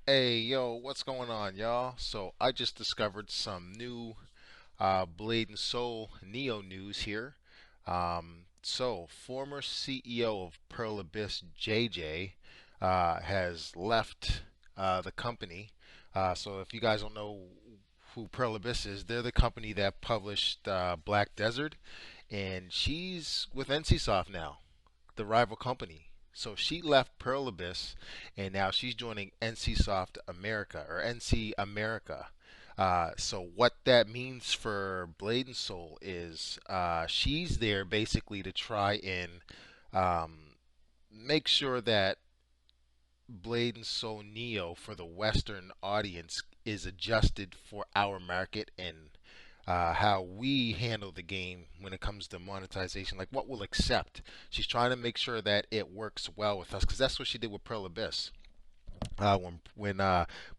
Hey, yo, what's going on, y'all? So, I just discovered some new Blade and Soul Neo news here. Former CEO of Pearl Abyss, JJ, has left the company. So, if you guys don't know who Pearl Abyss is, they're the company that published Black Desert, and she's with NCSoft now, the rival company. So she left Pearl Abyss, and now she's joining NCSoft America or NC America. So what that means for Blade and Soul is she's there basically to try and make sure that Blade and Soul Neo for the Western audience is adjusted for our market and how we handle the game when it comes to monetization, like what we'll accept. She's trying to make sure that it works well with us because that's what she did with Pearl Abyss. When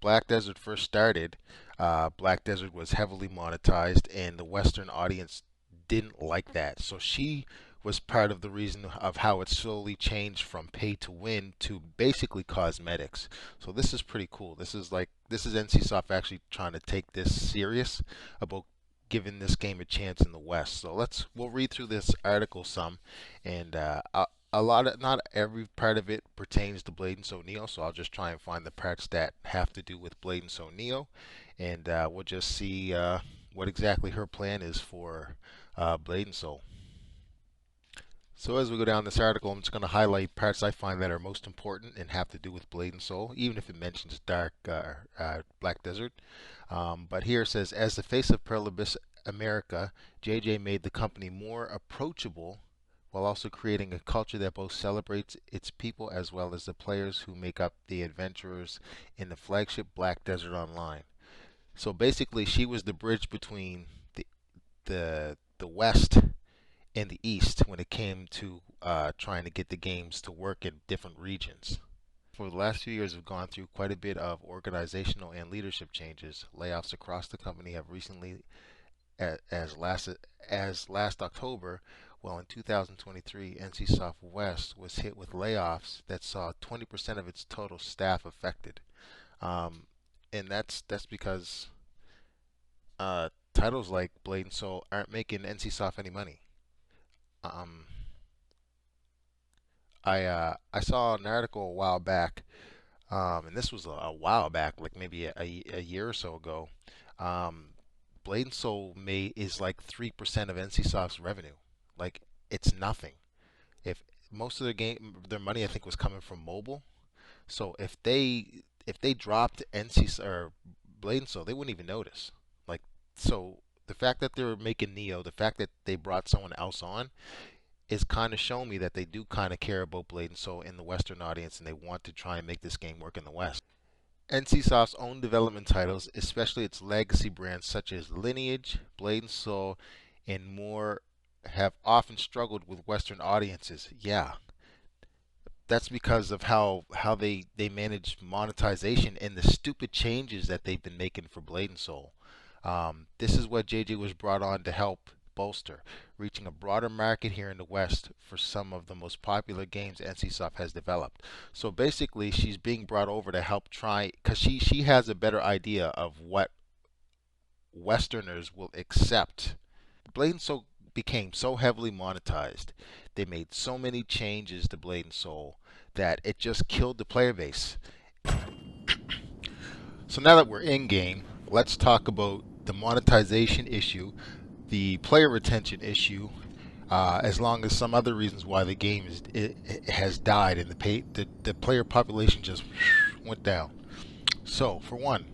Black Desert first started, Black Desert was heavily monetized, and the Western audience didn't like that. So she was part of the reason of how it slowly changed from pay to win to basically cosmetics. So this is pretty cool. This is NCSoft actually trying to take this serious about giving this game a chance in the West. So we'll read through this article some, and a lot of not every part of it pertains to Blade and Soul Neo, so I'll just try and find the parts that have to do with Blade and Soul Neo, and we'll just see what exactly her plan is for Blade and Soul. So as we go down this article, I'm just going to highlight parts I find that are most important and have to do with Blade and Soul, even if it mentions Black Desert. But here it says, as the face of Pearl Abyss America, JJ made the company more approachable while also creating a culture that both celebrates its people as well as the players who make up the adventurers in the flagship Black Desert Online. So basically, she was the bridge between the West and the East when it came to trying to get the games to work in different regions. For the last few years, we've gone through quite a bit of organizational and leadership changes. Layoffs across the company have recently, as last as last October, well, in 2023, NCSoft West was hit with layoffs that saw 20% of its total staff affected, um, and that's because titles like Blade and Soul aren't making NCSoft any money. Um, I saw an article a while back, and this was a while back, like maybe a year or so ago. Um, Blade and Soul is like 3% of NCSoft's revenue. Like it's nothing. If most of their money I think was coming from mobile. So if they dropped NC or Blade and Soul, they wouldn't even notice. Like so the fact that they're making Neo, the fact that they brought someone else on is kind of showing me that they do kind of care about Blade and Soul in the Western audience, and they want to try and make this game work in the West. NCSoft's own development titles, especially its legacy brands such as Lineage, Blade and Soul, and more, have often struggled with Western audiences. Yeah, that's because of how they manage monetization and the stupid changes that they've been making for Blade and Soul. This is what JJ was brought on to help bolster, reaching a broader market here in the West for some of the most popular games NCSoft has developed. So basically, she's being brought over to help try because she has a better idea of what Westerners will accept. Blade and Soul became so heavily monetized. They made so many changes to Blade and Soul that it just killed the player base. So now that we're in game, let's talk about the monetization issue, the player retention issue, as long as some other reasons why the game it has died and the player population just went down. So for one,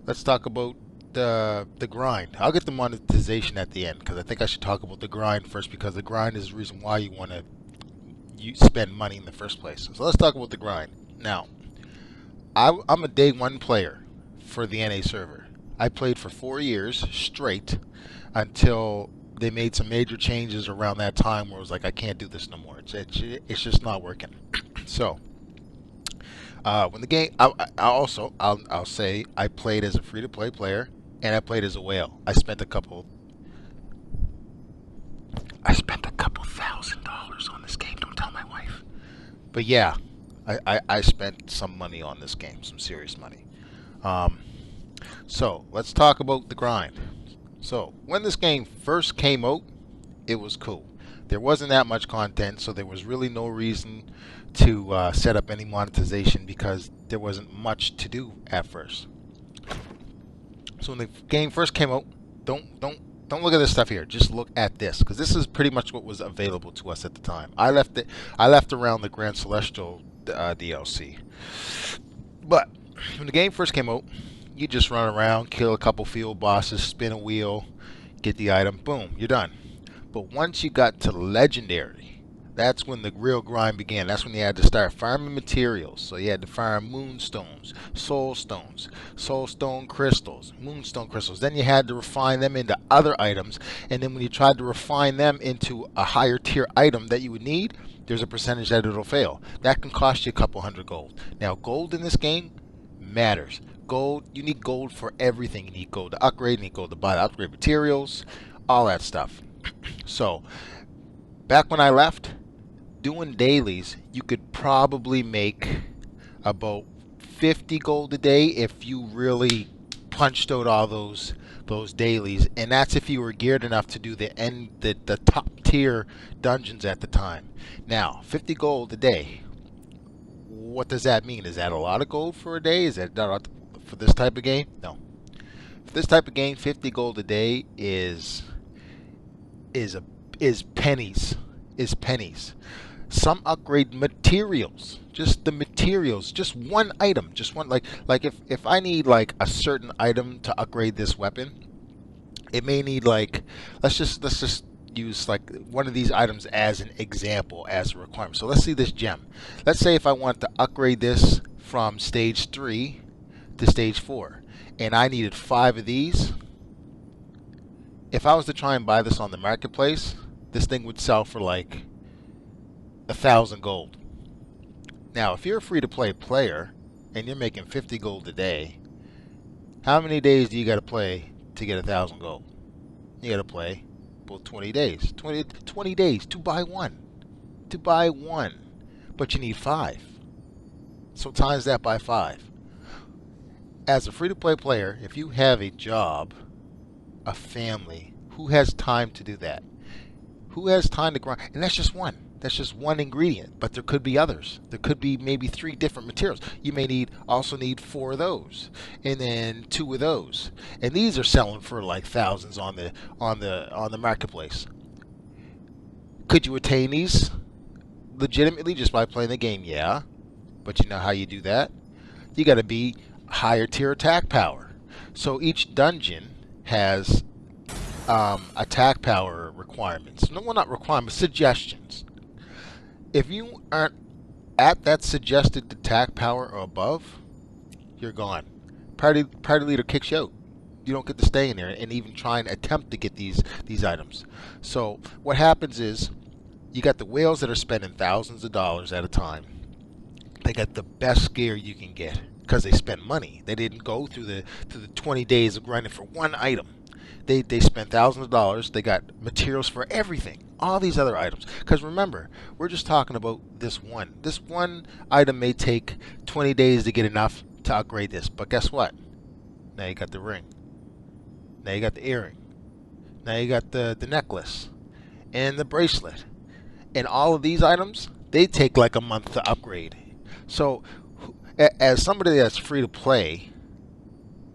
let's talk about the grind. I'll get the monetization at the end because I think I should talk about the grind first because the grind is the reason why you want to you spend money in the first place. So let's talk about the grind. Now, I'm a day one player for the NA server. I played for 4 years straight until they made some major changes around that time where it was like I can't do this no more. It's just not working. So when the game, I'll say I played as a free to play player and I played as a whale. I spent a couple $1,000s on this game. Don't tell my wife. But yeah, I spent some money on this game, some serious money. Um, so let's talk about the grind. So when this game first came out, it was cool. There wasn't that much content, so there was really no reason to set up any monetization because there wasn't much to do at first. So when the game first came out, don't look at this stuff here. Just look at this because this is pretty much what was available to us at the time. I left around the Grand Celestial DLC. But when the game first came out, you just run around, kill a couple field bosses, spin a wheel, get the item, boom, you're done. But once you got to legendary, that's when the real grind began. That's when you had to start farming materials. So you had to farm moonstones, soulstone crystals, moonstone crystals. Then you had to refine them into other items. And then when you tried to refine them into a higher tier item that you would need, there's a percentage that it'll fail. That can cost you a couple hundred gold. Now, gold in this game matters. Gold, you need gold for everything. You need gold to upgrade, you need gold to buy the upgrade materials, all that stuff. So, back when I left, doing dailies, you could probably make about 50 gold a day if you really punched out all those dailies, and that's if you were geared enough to do the top tier dungeons at the time. Now, 50 gold a day. What does that mean? Is that a lot of gold for a day? Is that not for this type of game? No. For this type of game, 50 gold a day is pennies. Is pennies. Some upgrade materials, just the materials, just one item, just one, like if I need like a certain item to upgrade this weapon, it may need like let's just use like one of these items as an example, as a requirement. So let's see this gem. Let's say if I want to upgrade this from stage 3 to stage 4 and I needed 5 of these. If I was to try and buy this on the marketplace, this thing would sell for like 1,000 gold. Now, if you're a free-to-play player and you're making 50 gold a day, how many days do you got to play to get 1,000 gold? You got to play about 20 days. 20 days to buy one. To buy one. But you need 5. So times that by 5. As a free-to-play player, if you have a job, a family, who has time to do that? Who has time to grind? And that's just one. That's just one ingredient, but there could be others. There could be maybe 3 different materials. You may also need 4 of those, and then 2 of those. And these are selling for like thousands on the marketplace. Could you attain these legitimately just by playing the game? Yeah, but you know how you do that? You got to be higher tier attack power. So each dungeon has attack power requirements. No, well, not requirements, suggestions. If you aren't at that suggested attack power or above, you're gone. Party leader kicks you out. You don't get to stay in there and even try and attempt to get these items. So what happens is you got the whales that are spending thousands of dollars at a time. They got the best gear you can get because they spent money. They didn't go through the 20 days of grinding for one item. They spent thousands of dollars. They got materials for everything. All these other items. Because remember, we're just talking about this one. This one item may take 20 days to get enough to upgrade this. But guess what? Now you got the ring. Now you got the earring. Now you got the necklace. And the bracelet. And all of these items, they take like a month to upgrade. So, as somebody that's free to play,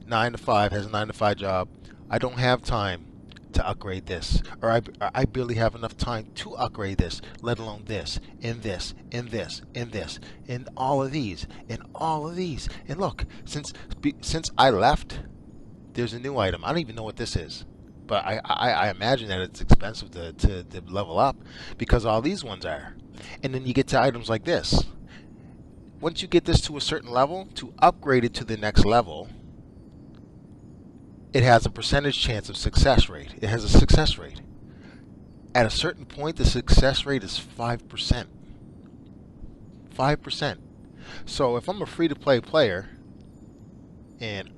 9 to 5, has a 9 to 5 job, I don't have time to upgrade this, or I barely have enough time to upgrade this, let alone this, and this, and this, and this, and all of these, and all of these. And look, since I left, there's a new item. I don't even know what this is, but I imagine that it's expensive to level up because all these ones are. And then you get to items like this. Once you get this to a certain level, to upgrade it to the next level, it has a percentage chance of success rate. It has a success rate. At a certain point, the success rate is 5%. 5%. So if I'm a free-to-play player, and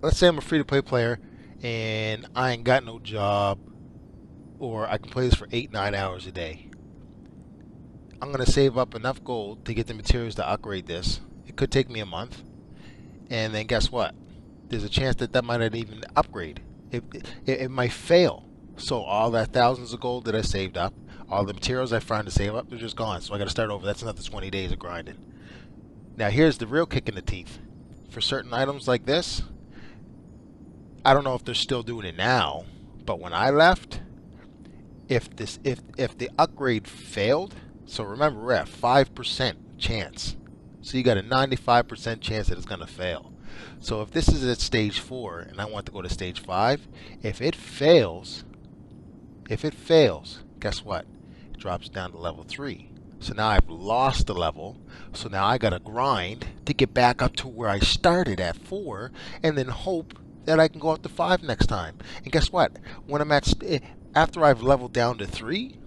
let's say I'm a free-to-play player, and I ain't got no job, or I can play this for 8-9 hours a day. I'm going to save up enough gold to get the materials to upgrade this. It could take me a month. And then guess what? There's a chance that that might not even upgrade. It might fail. So all that thousands of gold that I saved up, all the materials I found to save up, they're just gone. So I got to start over. That's another 20 days of grinding. Now here's the real kick in the teeth. For certain items like this, I don't know if they're still doing it now, but when I left, if the upgrade failed, so remember we're at 5% chance. So you got a 95% chance that it's going to fail. So if this is at stage 4 and I want to go to stage 5, if it fails, guess what? It drops down to level 3. So now I've lost the level. So now I got to grind to get back up to where I started at 4 and then hope that I can go up to 5 next time. And guess what? When I'm at after I've leveled down to 3,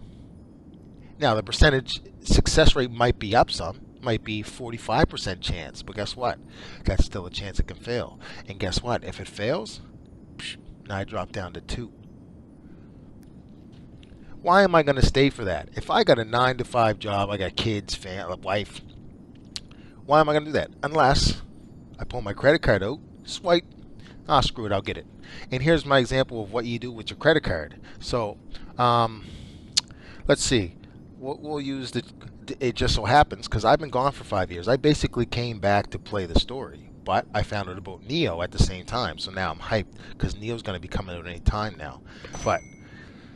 now the percentage success rate might be up some, might be 45% chance, but guess what? That's still a chance it can fail. And guess what? If it fails, now I drop down to 2. Why am I going to stay for that? If I got a 9 to 5 job, I got kids, family, wife, why am I going to do that? Unless I pull my credit card out, swipe, screw it, I'll get it. And here's my example of what you do with your credit card. So, let's see. We'll use it just so happens, because I've been gone for 5 years. I basically came back to play the story, but I found out about Neo at the same time. So now I'm hyped, because Neo's going to be coming out any time now. But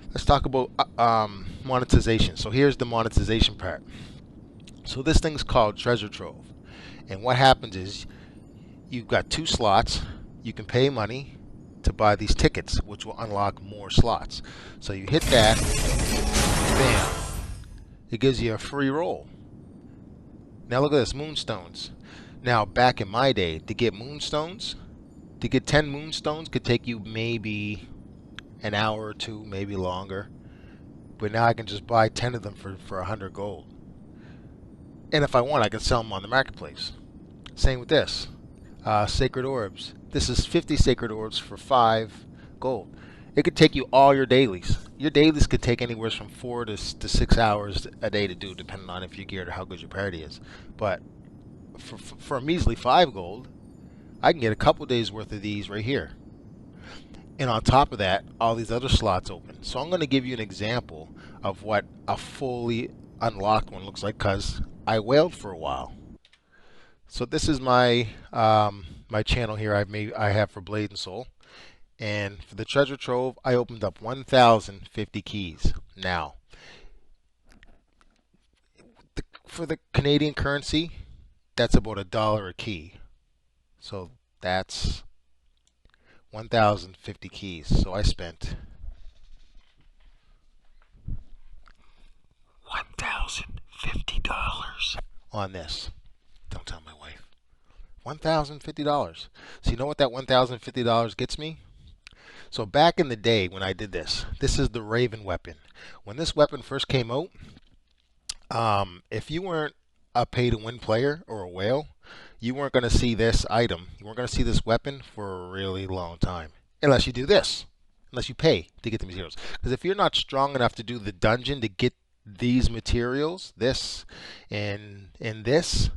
let's talk about monetization. So here's the monetization part. So this thing's called Treasure Trove. And what happens is you've got 2 slots. You can pay money to buy these tickets, which will unlock more slots. So you hit that, bam. It gives you a free roll. Now look at this, moonstones. Now back in my day, to get moonstones, to get 10 moonstones could take you maybe an hour or 2, maybe longer. But now I can just buy 10 of them for 100 gold. And if I want, I can sell them on the marketplace. Same with this. Sacred orbs. This is 50 sacred orbs for 5 gold. It could take you all your dailies. Your dailies could take anywhere from 4 to 6 hours a day to do, depending on if you're geared or how good your party is. But for a measly 5 gold, I can get a couple days worth of these right here. And on top of that, all these other slots open. So I'm going to give you an example of what a fully unlocked one looks like, because I whaled for a while. So this is my my channel here I have for Blade and Soul. And for the treasure trove, I opened up 1,050 keys. Now, for the Canadian currency, that's about $1 a key. So that's 1,050 keys. So I spent $1,050 on this. Don't tell my wife. $1,050. So you know what that $1,050 gets me? So back in the day when I did this, this is the Raven weapon. When this weapon first came out, if you weren't a pay-to-win player or a whale, you weren't going to see this item. You weren't going to see this weapon for a really long time. Unless you do this. Unless you pay to get the materials. Because if you're not strong enough to do the dungeon to get these materials, this and this,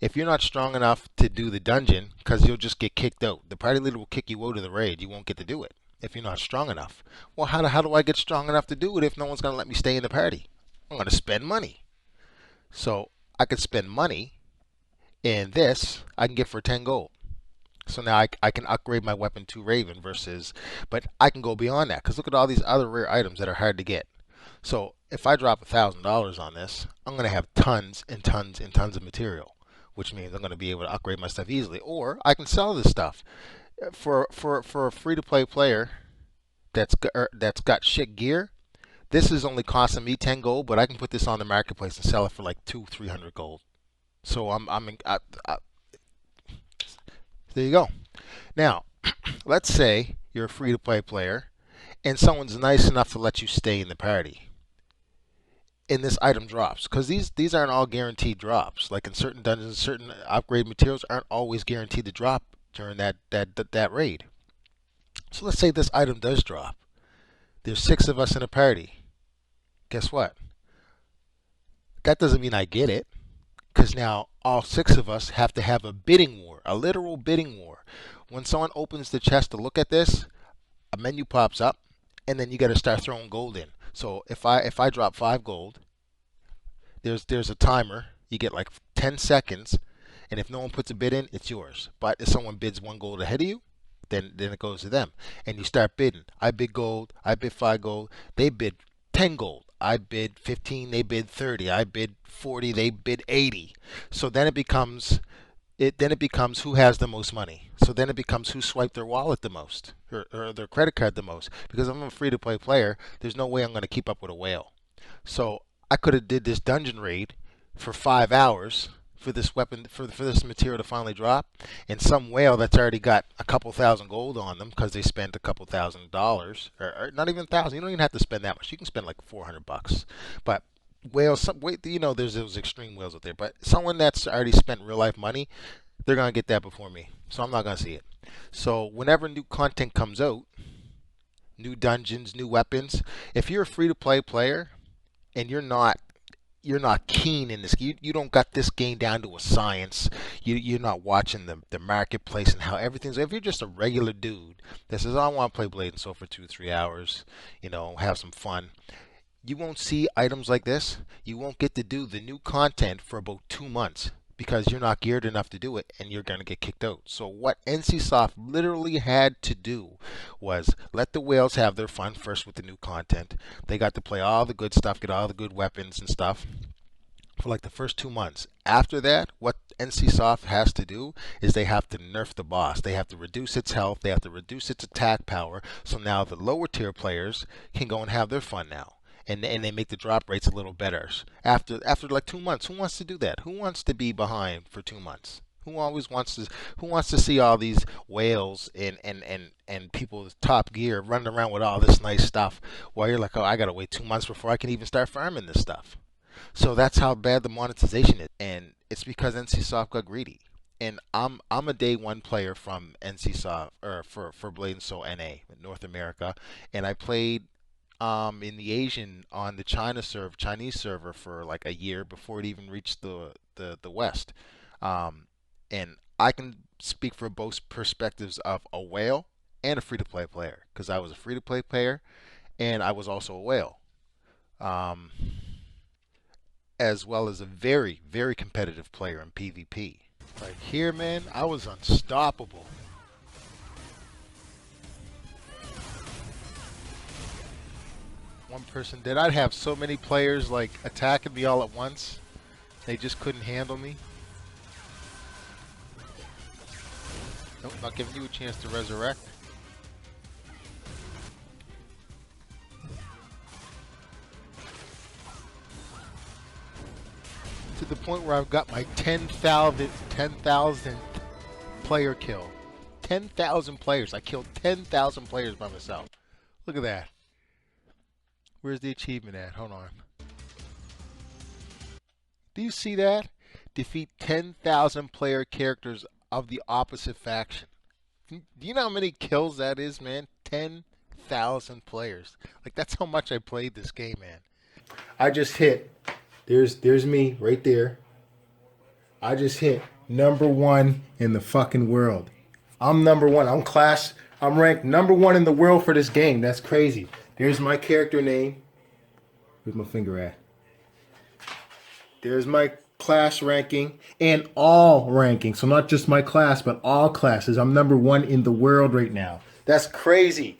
if you're not strong enough to do the dungeon, because you'll just get kicked out. The party leader will kick you out of the raid. You won't get to do it if you're not strong enough. Well, how do I get strong enough to do it if no one's going to let me stay in the party? I'm going to spend money. So I could spend money, and this I can get for 10 gold. So now I can upgrade my weapon to Raven versus, but I can go beyond that, because look at all these other rare items that are hard to get. So if I drop $1,000 on this, I'm going to have tons and tons and tons of material, which means I'm going to be able to upgrade my stuff easily. Or I can sell this stuff for a free-to-play player that's got shit gear. This is only costing me 10 gold, but I can put this on the marketplace and sell it for like 200-300 gold. So there you go. Now, let's say you're a free-to-play player, and someone's nice enough to let you stay in the party. And this item drops, because these aren't all guaranteed drops. Like in certain dungeons, certain upgrade materials aren't always guaranteed to drop during that raid. So let's say this item does drop. There's 6 of us in a party. Guess what? That doesn't mean I get it, because now all six of us have to have a bidding war, a literal bidding war. When someone opens the chest to look at this, a menu pops up, and then you got to start throwing gold in. So if I drop 5 gold, there's a timer. You get like 10 seconds, and if no one puts a bid in, it's yours. But if someone bids 1 gold ahead of you, then it goes to them, and you start bidding. I bid gold. I bid 5 gold. They bid 10 gold. I bid 15. They bid 30. I bid 40. They bid 80. So then it becomes who has the most money. So then it becomes who swiped their wallet the most, or their credit card the most. Because if I'm a free to play player, there's no way I'm going to keep up with a whale. So I could have did this dungeon raid for 5 hours for this weapon, for this material to finally drop, and some whale that's already got a couple thousand gold on them because they spent a couple $1,000s, or not even 1,000. You don't even have to spend that much. You can spend like $400. But whales, there's those extreme whales out there. But someone that's already spent real life money, they're gonna get that before me. So I'm not gonna see it. So whenever new content comes out, new dungeons, new weapons, if you're a free to play player and you're not keen in this. You don't got this game down to a science. You're not watching the marketplace and how everything's. If you're just a regular dude that says, I want to play Blade and Soul for 2 3 hours, have some fun, you won't see items like this. You won't get to do the new content for about 2 months because you're not geared enough to do it, and you're going to get kicked out. So what NCSoft literally had to do was let the whales have their fun first with the new content. They got to play all the good stuff, get all the good weapons and stuff for like the first 2 months. After that, what NCSoft has to do is they have to nerf the boss. They have to reduce its health. They have to reduce its attack power. So now the lower tier players can go and have their fun now. And they make the drop rates a little better. After like 2 months, who wants to do that? Who wants to be behind for 2 months? Who wants to see all these whales and people with top gear running around with all this nice stuff while you're like, oh, I gotta wait 2 months before I can even start farming this stuff. So that's how bad the monetization is, and it's because NCSoft got greedy. And I'm a day one player from NCSoft, or for Blade and Soul NA, North America, and I played in the Asian on the Chinese server for like a year before it even reached the West. And I can speak for both perspectives of a whale and a free to play player, because I was a free to play player and I was also a whale. Um, as well as a very, very competitive player in PvP. Like here, man, I was unstoppable. One person did. I'd have so many players like attacking me all at once. They just couldn't handle me. Nope, not giving you a chance to resurrect. To the point where I've got my 10,000th player kill. 10,000 players. I killed 10,000 players by myself. Look at that. Where's the achievement at? Hold on. Do you see that? Defeat 10,000 player characters of the opposite faction. Do you know how many kills that is, man? 10,000 players. Like, that's how much I played this game, man. I just hit. There's me right there. I just hit number one in the fucking world. I'm number one. I'm ranked number one in the world for this game. That's crazy. There's my character name. Where's my finger at? There's my class ranking and all rankings. So not just my class, but all classes. I'm number one in the world right now. That's crazy.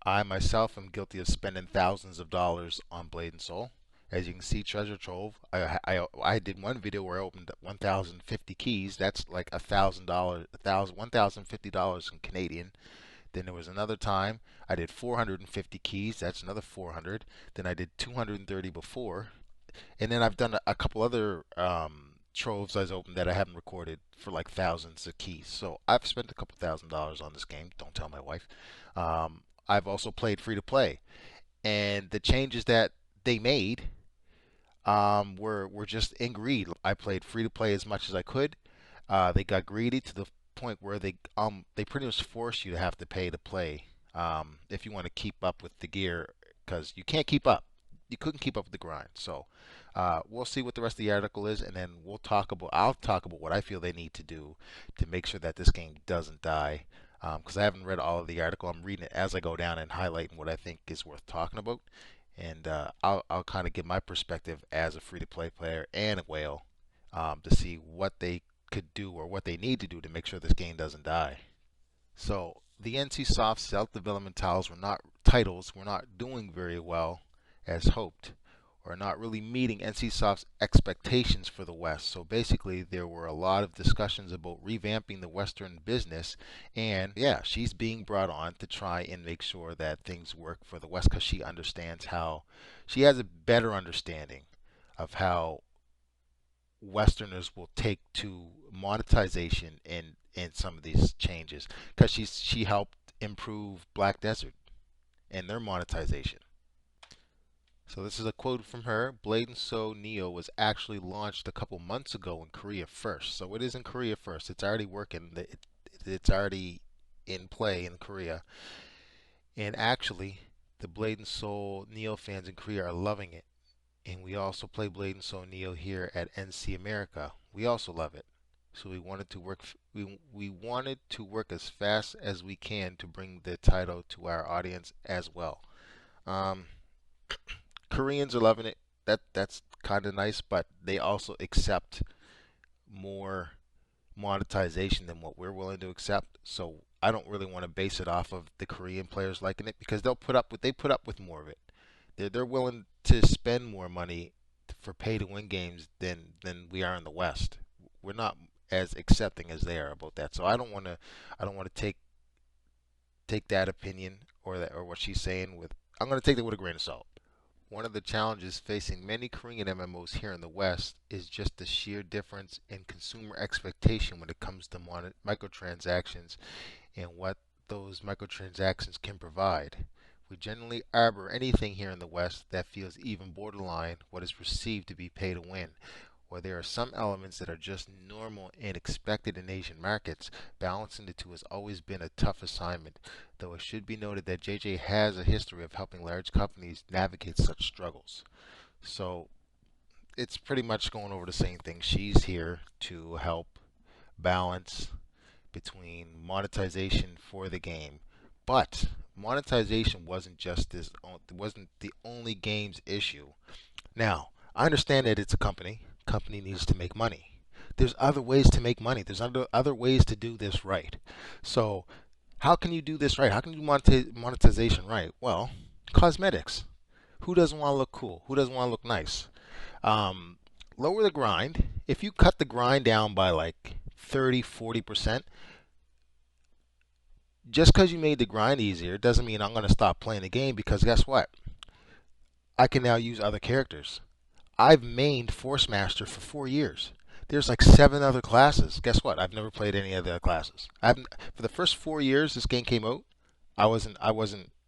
I myself am guilty of spending thousands of dollars on Blade and Soul. As you can see, Treasure Trove. I did one video where I opened 1,050 keys. That's like $1,000, $1,050 in Canadian. Then there was another time I did 450 keys. That's another 400. Then I did 230 before, and then I've done a couple other troves I've opened that I haven't recorded for like thousands of keys. So I've spent a couple $1,000s on this game. Don't tell my wife. I've also played free to play, and the changes that they made were just in greed. I played free to play as much as I could. They got greedy to the point where they pretty much force you to have to pay to play if you want to keep up with the gear, because you can't keep up. you couldn't keep up with the grind. So we'll see what the rest of the article is, and then I'll talk about what I feel they need to do to make sure that this game doesn't die. Because I haven't read all of the article, I'm reading it as I go down and highlighting what I think is worth talking about, and I'll kind of give my perspective as a free-to-play player and a whale, to see what they could do or what they need to do to make sure this game doesn't die. So the NCSoft self-development titles were not doing very well as hoped, or not really meeting NCSoft's expectations for the West. So basically, there were a lot of discussions about revamping the Western business, and yeah, she's being brought on to try and make sure that things work for the West because she has a better understanding of how Westerners will take to monetization in some of these changes because she helped improve Black Desert and their monetization. So this is a quote from her. Blade and Soul Neo was actually launched a couple months ago in Korea first. So it is in Korea first. It's already working. It's already in play in Korea. And actually, the Blade and Soul Neo fans in Korea are loving it. And we also play Blade and Soul Neo here at NC America. We also love it. So we wanted to work as fast as we can to bring the title to our audience as well. Um, Koreans are loving it. That's kind of nice, but they also accept more monetization than what we're willing to accept. So I don't really want to base it off of the Korean players liking it because they put up with more of it. They're willing to spend more money for pay to win games than we are in the West. We're not as accepting as they are about that. So I don't want to take that opinion or what she's saying with I'm going to take that with a grain of salt. One of the challenges facing many Korean MMOs here in the West is just the sheer difference in consumer expectation when it comes to microtransactions and what those microtransactions can provide. We generally arbor anything here in the West that feels even borderline what is perceived to be pay to win. Where there are some elements that are just normal and expected in Asian markets, balancing the two has always been a tough assignment, though it should be noted that JJ has a history of helping large companies navigate such struggles. So it's pretty much going over the same thing. She's here to help balance between monetization for the game. But monetization wasn't the only game's issue. Now, I understand that it's a company. Company needs to make money. There's other ways to make money. There's other ways to do this right. So, how can you do this right? How can you do monetization right? Well, cosmetics. Who doesn't want to look cool? Who doesn't want to look nice? Um, Lower the grind. If you cut the grind down by like 30, 40%, just because you made the grind easier doesn't mean I'm going to stop playing the game because guess what? I can now use other characters. I've mained Force Master for 4 years. There's like 7 other classes. Guess what? I've never played any of the other classes. For the first 4 years this game came out, I wasn't,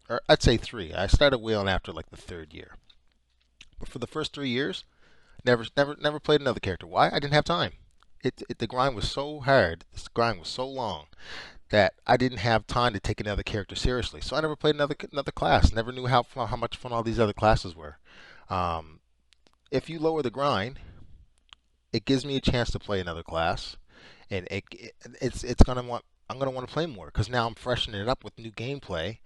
or I'd say three. I started whaling after like the third year. But for the first 3 years, never played another character. Why? I didn't have time. The grind was so hard. This grind was so long that I didn't have time to take another character seriously. So I never played another class. Never knew how much fun all these other classes were. Um, if you lower the grind, it gives me a chance to play another class, and it's gonna want I'm gonna want to play more because now I'm freshening it up with new gameplay,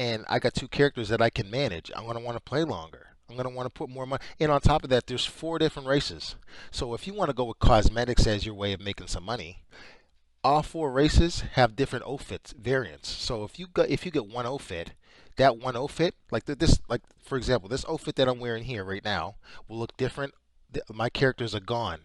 and I got two characters that I can manage. I'm gonna want to play longer. I'm gonna want to put more money. And on top of that, there's 4 different races. So if you want to go with cosmetics as your way of making some money, all 4 races have different outfits variants. So if you get one outfit, that one outfit like for example, this outfit that I'm wearing here right now will look different. My characters are gone.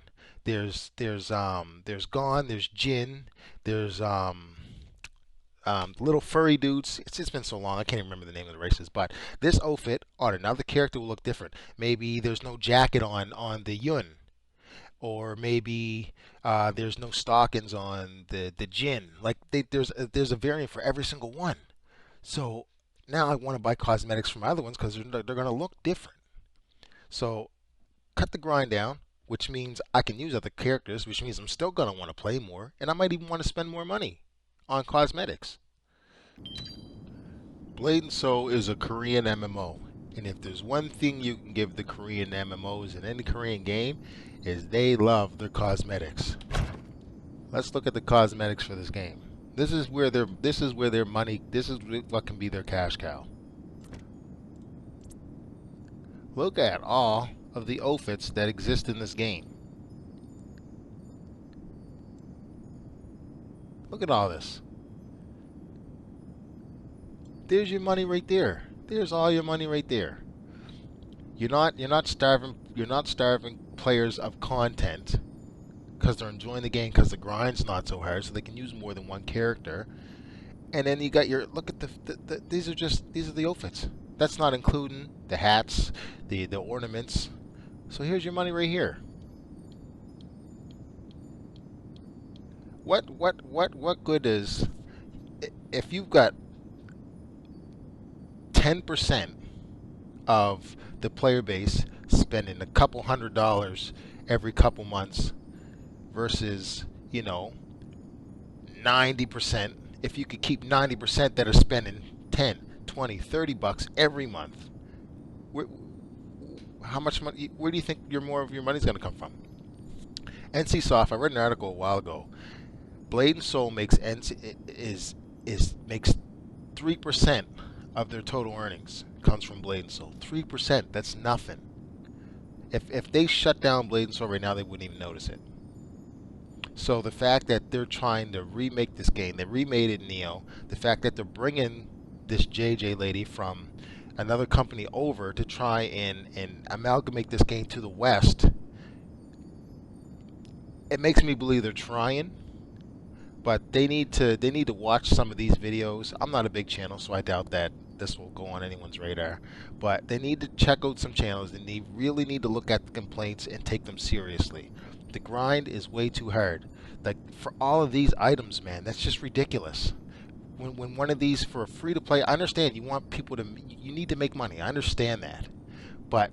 There's gone. There's Jin. There's little furry dudes. It's been so long I can't even remember the name of the races. But this outfit on another character will look different. Maybe there's no jacket on the Yun, or maybe there's no stockings on the Jin. Like there's a variant for every single one. So now I want to buy cosmetics from other ones because they're going to look different. So cut the grind down, which means I can use other characters, which means I'm still going to want to play more, and I might even want to spend more money on cosmetics. Blade and Soul is a Korean MMO. And if there's one thing you can give the Korean MMOs in any Korean game, is they love their cosmetics. Let's look at the cosmetics for this game. This is where their money, this is what can be their cash cow. Look at all of the outfits that exist in this game. Look at all this. There's your money right there. There's all your money right there. You're not starving players of content because they're enjoying the game because the grind's not so hard, so they can use more than one character. And then you got your look at these are the outfits. That's not including the hats, the ornaments. So here's your money right here. What good is if you've got 10% of the player base spending a couple $100 every couple months versus, 90%, if you could keep 90% that are spending 10, 20, 30 bucks every month, how much money, where do you think more of your money is going to come from? NCSoft, I read an article a while ago. Blade and Soul makes makes 3% of their total earnings comes from Blade and Soul. 3%, that's nothing. If they shut down Blade and Soul right now, they wouldn't even notice it. So the fact that they're trying to remake this game, they remade it in Neo, the fact that they're bringing this JJ lady from another company over to try and amalgamate this game to the West, it makes me believe they're trying. But they need to watch some of these videos. I'm not a big channel, so I doubt that this will go on anyone's radar. But they need to check out some channels, and they really need to look at the complaints and take them seriously. The grind is way too hard. Like, for all of these items, man, that's just ridiculous. When one of these for a free-to-play, I understand you want people to, you need to make money. I understand that. But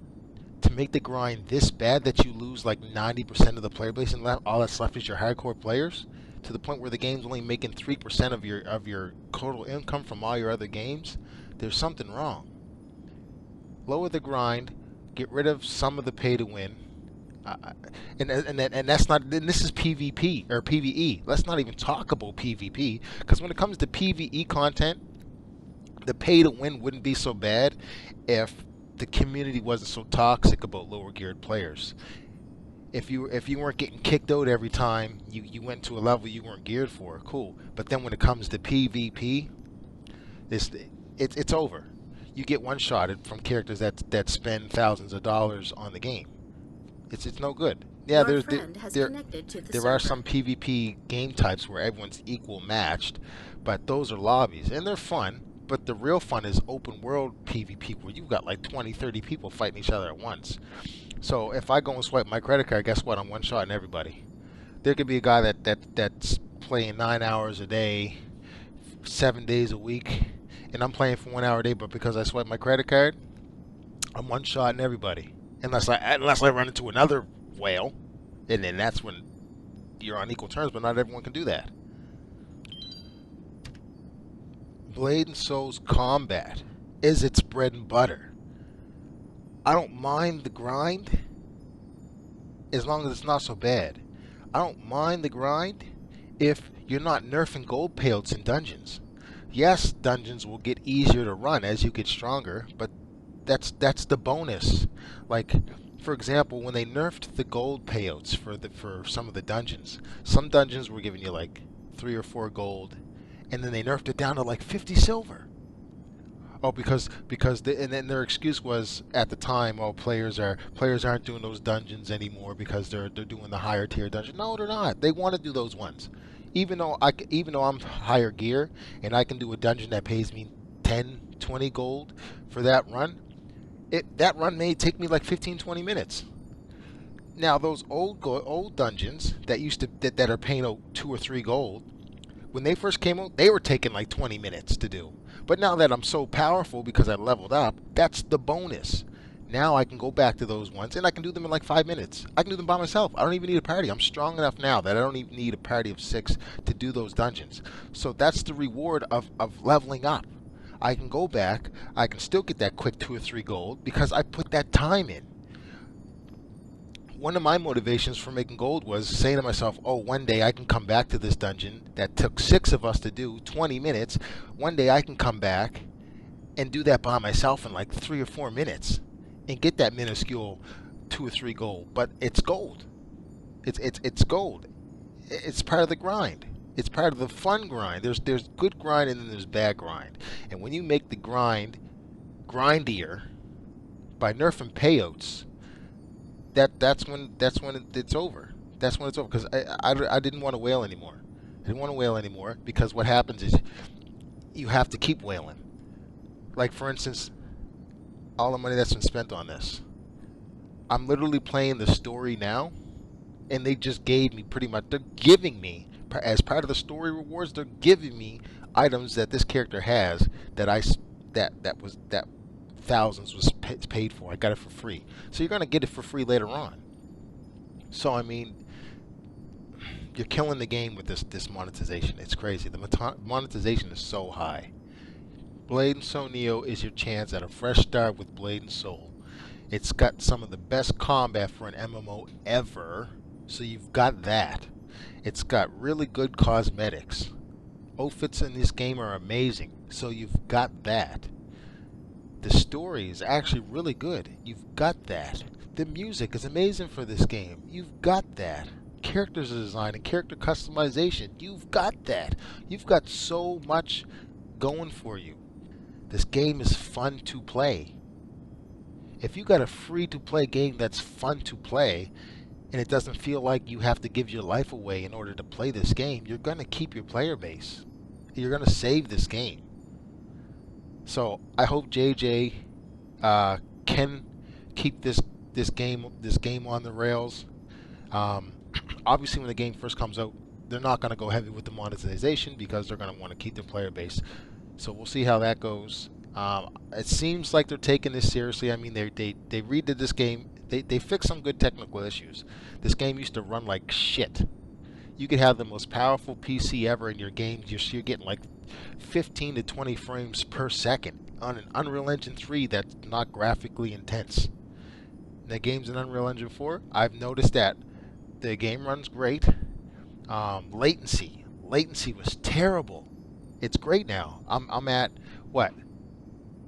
to make the grind this bad that you lose like 90% of the player base and all that's left is your hardcore players, to the point where the game's only making 3% of your total income from all your other games, there's something wrong. Lower the grind, get rid of some of the pay to win, and that's not. And this is PvP or PvE. Let's not even talk about PvP, because when it comes to PvE content, the pay to win wouldn't be so bad if the community wasn't so toxic about lower geared players. If you weren't getting kicked out every time you went to a level you weren't geared for, cool. But then when it comes to PvP, it's over. You get one-shotted from characters that spend thousands of dollars on the game. It's no good. Yeah, there are some PvP game types where everyone's equal matched, but those are lobbies and they're fun. But the real fun is open world PvP where you've got like 20, 30 people fighting each other at once. So if I go and swipe my credit card, guess what? I'm one-shotting everybody. There could be a guy that's playing 9 hours a day, 7 days a week, and I'm playing for 1 hour a day, but because I swipe my credit card, I'm one-shotting everybody. Unless I run into another whale, and then that's when you're on equal terms, but not everyone can do that. Blade and Soul's combat is its bread and butter. I don't mind the grind as long as it's not so bad. I don't mind the grind if you're not nerfing gold payouts in dungeons. Yes, dungeons will get easier to run as you get stronger, but that's the bonus. Like, for example, when they nerfed the gold payouts for some of the dungeons, some dungeons were giving you like 3 or 4 gold, and then they nerfed it down to like 50 silver. Oh, because and then their excuse was at the time, oh, players aren't doing those dungeons anymore because they're doing the higher tier dungeon. No, they're not. They want to do those ones. Even though I'm higher gear and I can do a dungeon that pays me 10, 20 gold for that run, that run may take me like 15, 20 minutes. Now those old dungeons that are paying out 2 or 3 gold, when they first came out, they were taking like 20 minutes to do. But now that I'm so powerful because I leveled up, that's the bonus. Now I can go back to those ones and I can do them in like 5 minutes. I can do them by myself. I don't even need a party. I'm strong enough now that I don't even need a party of 6 to do those dungeons. So that's the reward of leveling up. I can go back. I can still get that quick 2 or 3 gold because I put that time in. One of my motivations for making gold was saying to myself, oh, one day I can come back to this dungeon that took 6 of us to do, 20 minutes. One day I can come back and do that by myself in like 3 or 4 minutes and get that minuscule 2 or 3 gold. But it's gold. It's gold. It's part of the grind. It's part of the fun grind. There's good grind and then there's bad grind. And when you make the grind grindier by nerfing payouts, that's when it's over. That's when it's over because I didn't want to whale anymore. I didn't want to whale anymore because what happens is you have to keep whaling. Like for instance, all the money that's been spent on this, I'm literally playing the story now, and they just gave me pretty much. They're giving me as part of the story rewards. They're giving me items that this character has that that thousands was paid for. I got it for free. So you're gonna get it for free later on. So I mean, you're killing the game with this monetization. It's crazy. The monetization is so high. Blade and Soul Neo is your chance at a fresh start with Blade and Soul. It's got some of the best combat for an MMO ever, so you've got that. It's got really good cosmetics. Outfits in this game are amazing, so you've got that. The story is actually really good. You've got that. The music is amazing for this game. You've got that. Characters design and character customization. You've got that. You've got so much going for you. This game is fun to play. If you got a free-to-play game that's fun to play, and it doesn't feel like you have to give your life away in order to play this game, you're going to keep your player base. You're going to save this game. So I hope JJ can keep this game on the rails. Obviously, when the game first comes out, they're not going to go heavy with the monetization because they're going to want to keep their player base. So we'll see how that goes. It seems like they're taking this seriously. I mean, they redid this game. They fixed some good technical issues. This game used to run like shit. You could have the most powerful PC ever in your game. You're getting like 15 to 20 frames per second on an Unreal Engine 3 that's not graphically intense. The game's in Unreal Engine 4. I've noticed that the game runs great. Latency was terrible. It's great now. I'm at what,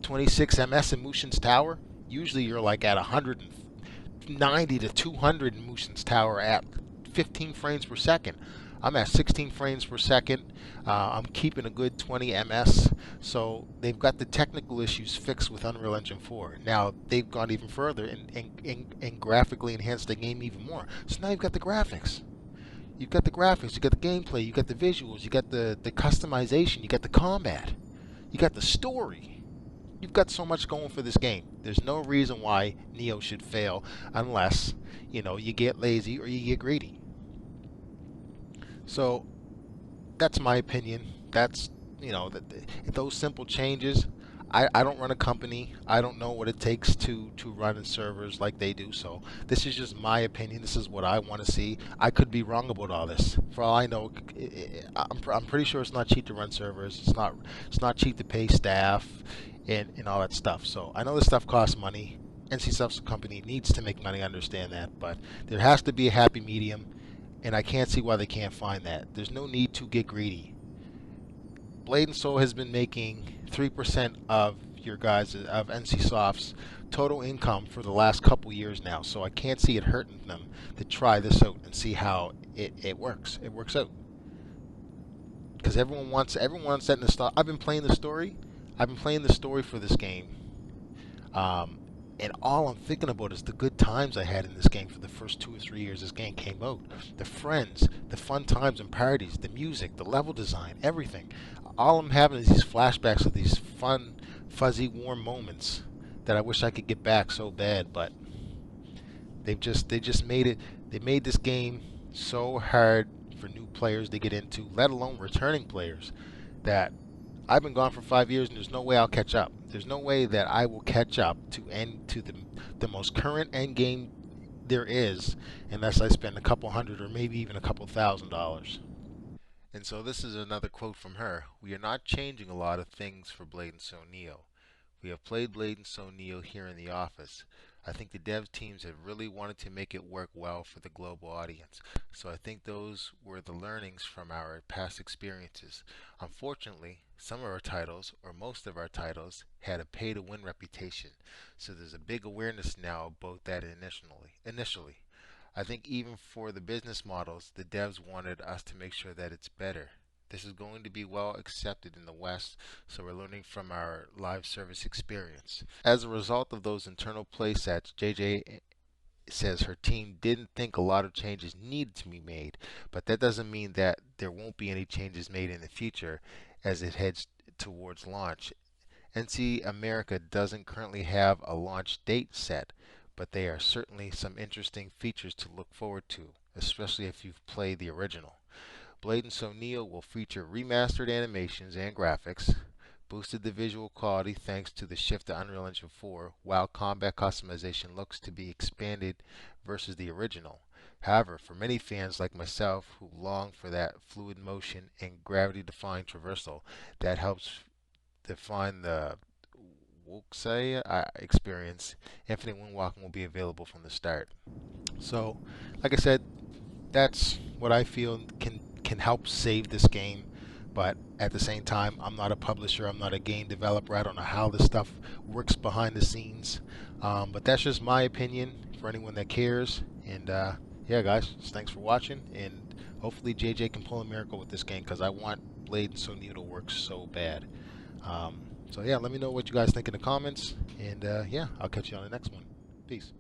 26 ms in Mushin's Tower. Usually you're like at 190 to 200 in Mushin's Tower at 15 frames per second. I'm at 16 frames per second. I'm keeping a good 20 ms. So they've got the technical issues fixed with Unreal Engine 4. Now they've gone even further and graphically enhanced the game even more. So now you've got the graphics. You've got the graphics, you got the gameplay, you got the visuals, you got the customization, you got the combat, you got the story. You've got so much going for this game. There's no reason why Neo should fail unless, you get lazy or you get greedy. So that's my opinion. That's, those simple changes. I don't run a company. I don't know what it takes to run in servers like they do. So this is just my opinion. This is what I want to see. I could be wrong about all this. For all I know, I'm pretty sure it's not cheap to run servers. It's not cheap to pay staff and all that stuff. So I know this stuff costs money. NC Soft's company needs to make money. I understand that, but there has to be a happy medium, and I can't see why they can't find that. There's no need to get greedy. Blade and Soul has been making 3% of your guys of NCSoft's total income for the last couple years now, so I can't see it hurting them to try this out and see how it works. It works out because everyone wants that nostalgia. I've been playing the story. I've been playing the story for this game, and all I'm thinking about is the good times I had in this game for the first 2 or 3 years this game came out. The friends, the fun times and parties, the music, the level design, everything. All I'm having is these flashbacks of these fun, fuzzy, warm moments that I wish I could get back so bad, but they just made it. They made this game so hard for new players to get into, let alone returning players, that I've been gone for 5 years and there's no way I'll catch up. There's no way that I will catch up to the most current end game there is unless I spend a couple hundred or maybe even a couple $1,000s. And so this is another quote from her. We are not changing a lot of things for Blade and Soul Neo. We have played Blade and Soul Neo here in the office. I think the dev teams have really wanted to make it work well for the global audience. So I think those were the learnings from our past experiences. Unfortunately, some of our titles, or most of our titles, had a pay to win reputation. So there's a big awareness now about that initially. I think even for the business models, the devs wanted us to make sure that it's better. This is going to be well accepted in the West, so we're learning from our live service experience. As a result of those internal play sets, JJ says her team didn't think a lot of changes needed to be made, but that doesn't mean that there won't be any changes made in the future as it heads towards launch. NC America doesn't currently have a launch date set, but there are certainly some interesting features to look forward to, especially if you've played the original. Blade and Soul Neo will feature remastered animations and graphics, boosted the visual quality thanks to the shift to Unreal Engine 4, while combat customization looks to be expanded versus the original. However, for many fans like myself who long for that fluid motion and gravity-defying traversal that helps define the Wuxia experience, Infinite Moonwalking will be available from the start. So, like I said, that's what I feel can help save this game. But at the same time, I'm not a publisher. I'm not a game developer. I don't know how this stuff works behind the scenes. But that's just my opinion for anyone that cares. And yeah, guys, thanks for watching. And hopefully JJ can pull a miracle with this game because I want Blade and Soul Neo to work so bad. So yeah, let me know what you guys think in the comments. And yeah, I'll catch you on the next one. Peace.